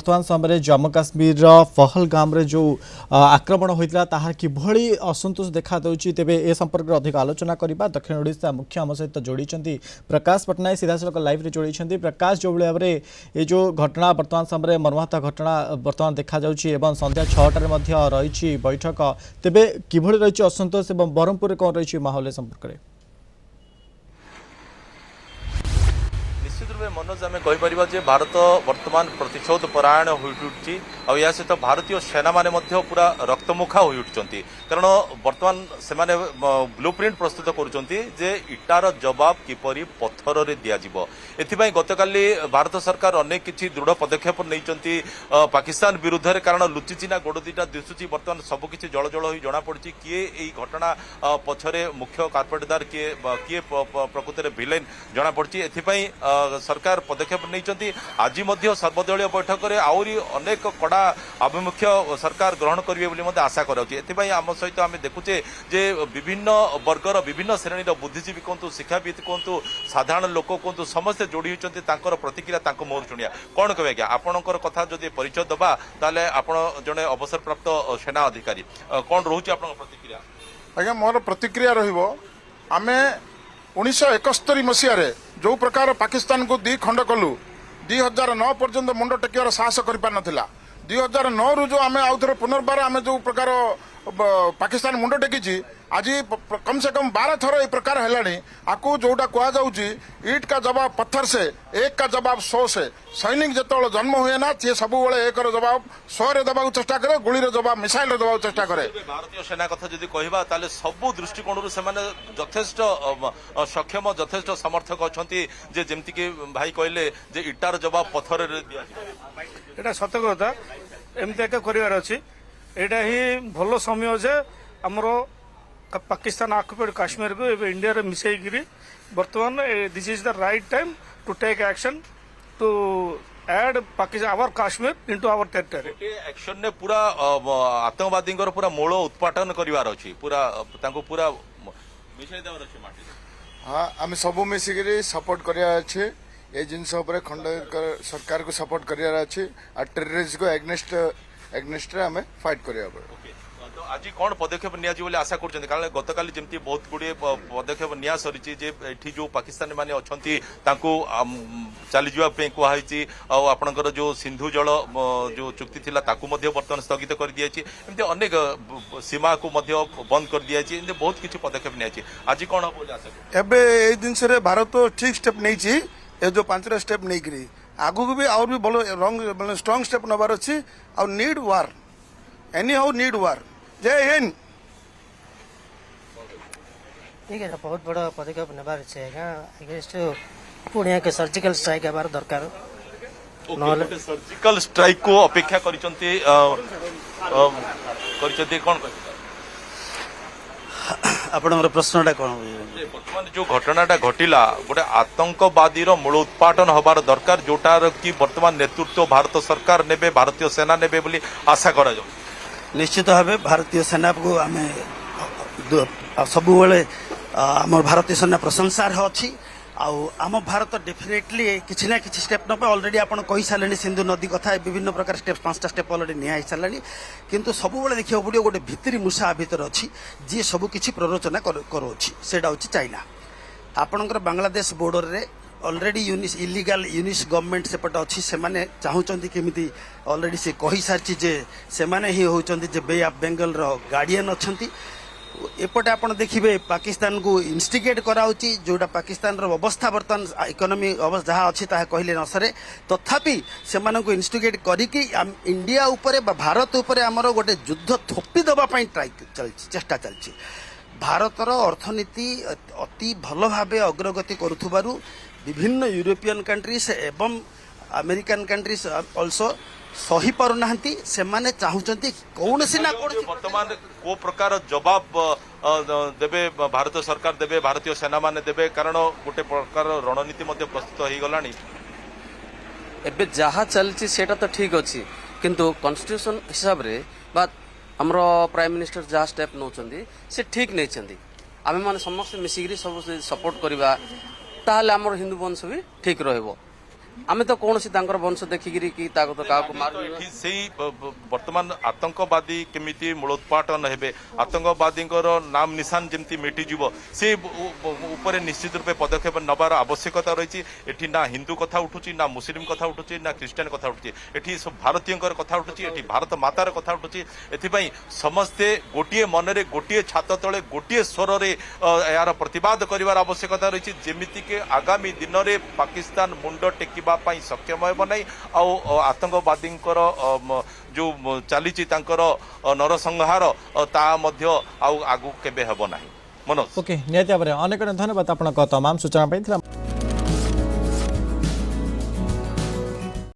बर्तमान समय जम्मू काश्मीर पहलगाम रे जो आक्रमण होता ताहार किभली असंतोष देखा देउछि तेबे ए संपर्क में अधिक आलोचना करबा। दक्षिण ओडिशा मुख्य आम सहित जोड़ी प्रकाश पटनायक सीधासलख लाइव रे जोड़ी प्रकाश जो भाव में ये जो घटना बर्तमान समय मर्माहत घटना बर्तमान देखा जाउछि एवं संध्या 6टार मध्य रही बैठक तेबे किभली रही असंतोष एवं ब्रह्मपुर रे कौन रही माहौल संपर्क में निश्चित रूप मनोज आम कहीपर भारत वर्तमान प्रतिशोध परायण हो उठुची और या सहित भारतीय सेना माने पूरा रक्तमुखा हो उठुंट कारण वर्तमान से ब्लूप्रिंट प्रस्तुत करुँचे इटार जवाब किपरि पत्थर रे दिया जिवो। एथिपाई गतकाली भारत सरकार अनेक किछि दृढ़ पदक्षेप नहीं पाकिस्तान विरुद्ध रे कारण लुचिचिना गोड़ दुईटा दिशुची बर्तमान सबकिछि जल जल हो जना पड़ी किए यही घटना पछरे मुख्य कार्पेटदार किए किए प्रकृत में भिलेन जना पड़ी। एथिपाई सरकार पदक्षेप नहीं आज सर्वदलीय बैठक में आहरी अनेक कड़ा आभिमुख्य सरकार ग्रहण करेंगे आशा कराई। आम सहित आम देखुचे जे विभिन्न वर्गर विभिन्न श्रेणी बुद्धिजीवी कहतु शिक्षाविद कहतु साधारण लोक कहतु समस्ते जोड़ी होती प्रतिक्रिया मोहर शुणिया कौन कहे आज्ञा आपणकर कथा जदि परिचय दबा ताले आपण जड़े अवसर प्राप्त सेना अधिकारी कौन रोचे आप प्रतिक्रिया? आज्ञा मोर प्रतिक्रिया रहिबो आमे 1971 मसीह जो प्रकार पाकिस्तान को दी खंड कलु 2009 पर्यंत मुंड टेकिवार साहस कर पार नथिला। 2009 रु जो आमे आउथरे पुनर्बार आमे जो प्रकार पाकिस्तान मुंड टेकी आज कम से कम 12 थर ये प्रकार है आपको जोटा कह जाऊँगी ईट का जवाब पत्थर से एक का जवाब 100 से सैनिक जो जन्म हुए ना सी सब एक जवाब 100 रे देवा चेष्टा करे गुली जवाब मिसाइल रे देवा चेष्टा करे। भारतीय सेना कथा जदि कहबा ताले सबु दृष्टिकोण से माने यथेष्ट सक्षम यथेष्ट समर्थक अछंती जे जेमति कि भाई कहले जे इटार जवाब पत्थर रे दिया एटा सत्य कथा एमते एक करिवार अछि। एटा ही भलो समय जे हमरो पाकिस्तान ऑक्युपाइड काश्मीर को एवं इंडिया रे मिसेगिरी वर्तमान this is the right time to take action to add Pakistan our Kashmir into our territory. Action ने पूरा आतंकवादी पूरा मूल उत्पाटन करिवार अछि पूरा तांको पूरा मिसाई देवार अछि माटी। हाँ आम सब मिसिक सपोर्ट करिया अछि ए जिनस ऊपर खंड सरकार को सपोर्ट करिया अछि आ टेररिस्ट को एग्नेस्ट आम फाइट करिया पड़े। तो आज कौन पदक्षेप नि आशा कर कारण गतकाली जमी बहुत गुड़े पदक्षेप निया सरी जो पाकिस्तानी माने अच्छी चली जावाई कहुई आपणकर जो सिंधु जल जो चुक्ति थिला ताकू बर्तमान स्थगित कर दिया एमती अनेक सीमा को बंद कर दिया बहुत किसी पदक्षेप नि आज कौन हम आशा एवं जिनस भारत ठीक स्टेप नहीं ए जो 5टा स्टेप नहीं आगू भी और भी भलो रंग स्ट्रांग स्टेप नबार अच्छी और नीड वार एनी हाउ नीड वार। जय हिंद। ठीक है बहुत बड़ा पदक्षेप नेबार छे अगेंस्ट पुणे के सर्जिकल स्ट्राइक हेबार दरकार सर्जिकल स्ट्राइक को अपेक्षा करिसंती कौन आपनकर प्रश्नटा कौन बर्तमान जो घटनाटा घटिला गोटे आतंकवादी मूल उत्पाटन हबार दरकार जोटार कि वर्तमान नेतृत्व भारत सरकार नेबे भारतीय सेना नेबे बोली आशा करा जाउ। निश्चित भाव भारतीय सेना को आम सब आम भारतीय सेना प्रशंसार अच्छी आम भारत डेफिनेटली किसी ना किसी स्टेप ना अलरेडी आप कही सारे सिंधु नदी कथा विभिन्न प्रकार स्टेप 5टा स्टेप अलरेडी निया सारे किंतु सब देखा पड़ो गोटे भितरी मूषा भितर अच्छी जी सबकि प्ररोचना करोछि सेटा हूँ चाइना आपणकर बांग्लादेश बॉर्डर रे ऑलरेडी यूनिस इलीगल यूनिस गवर्नमेंट सेपटे अच्छी से माने चाहूँगी केमिति ऑलरेडी से कही सारी जे से माने ही होउचंती जे बे ऑफ बेंगल रो गार्डियन अच्छी एपटे आप देखिए पाकिस्तान को इन्स्टिगेट कराऊँगी जोटा पाकिस्तान रो अवस्था बर्तमान इकोनॉमी अवस्था जहाँ अच्छी ताहा कहले न सरे तथापि से इन्स्टिगेट करिकी इंडिया उपरे भारत उपरे आमर गोटे युद्ध थोपी देवाई ट्राई चेष्टा चलती। भारतर अर्थनीति अति भल भाव अग्रगति करुथुबारु विभिन्न यूरोपियन कंट्रीज एवं अमेरिकन कंट्रीज ऑल्सो सही पारना से माने चाहूँगी कौन सी ना वर्तमान को प्रकार जवाब देवे भारत सरकार देवे भारतीय सेना माने देवे कारण गोटे प्रकार रणनीति प्रस्तुत हो गलानी एबे जहाँ चलती सेटा तो ठीक अच्छी किंतु कॉन्स्टिट्यूशन हिसाब रे बा हमरो प्राइम मिनिस्टर जहाँ स्टेप नौचंदी से ठीक नहीं आम मैंने समस्त मिसिकी सब सपोर्ट करवा ताहले हमर हिंदू वंश भी ठीक रहबो ଆମେ ତ କୌଣସି ତାଙ୍କର ବଂଶ ଦେଖିକିରି କି ତାକୁ ତ କାହାକୁ ମାରୁ ଏଠି ସେଇ ବର୍ତ୍ତମାନ ଆତଙ୍କବାଦୀ କେମିତି ମୂଳୋତ୍ପାଟନ ହେବେ, ଆତଙ୍କବାଦୀଙ୍କର ନାମ ନିଶାନ ଯେମିତି ମିଟିଯିବ, ସେ ଉପରେ ନିଶ୍ଚିତ ରୂପେ ପଦକ୍ଷେପ ନେବାର ଆବଶ୍ୟକତା ରହିଛି। ଏଠି ନା ହିନ୍ଦୁ କଥା ଉଠୁଛି, ନା ମୁସଲିମ କଥା ଉଠୁଛି, ନା ଖ୍ରୀଷ୍ଟିଆନ କଥା ଉଠୁଛି, ଏଠି ସବୁ ଭାରତୀୟଙ୍କର କଥା ଉଠୁଛି, ଏଠି ଭାରତ ମାତାର କଥା ଉଠୁଛି। ଏଥିପାଇଁ ସମସ୍ତେ ଗୋଟିଏ ମନରେ, ଗୋଟିଏ ଛାତ ତଳେ, ଗୋଟିଏ ସ୍ୱରରେ ଏହାର ପ୍ରତିବାଦ କରିବାର ଆବଶ୍ୟକତା ରହିଛି, ଯେମିତିକି ଆଗାମୀ ଦିନରେ ପାକିସ୍ତାନ ମୁଣ୍ଡ ଟେକିବା ପାଇଁ ସକ୍ଷମ ହେବ ନାହିଁ। ଆଉ ଆତଙ୍କବାଦୀଙ୍କର ଯୋଉ ଚାଲିଛି ତାଙ୍କର ନରସଂହାର, ତାହା ମଧ୍ୟ ଆଉ ଆଗକୁ କେବେ ହେବ ନାହିଁ। ମନୋଜ। ଓକେ, ନିହାତି ଭାବରେ ଅନେକ ଧନ୍ୟବାଦ ଆପଣଙ୍କ ତମାମ ସୂଚନା ପାଇଁ।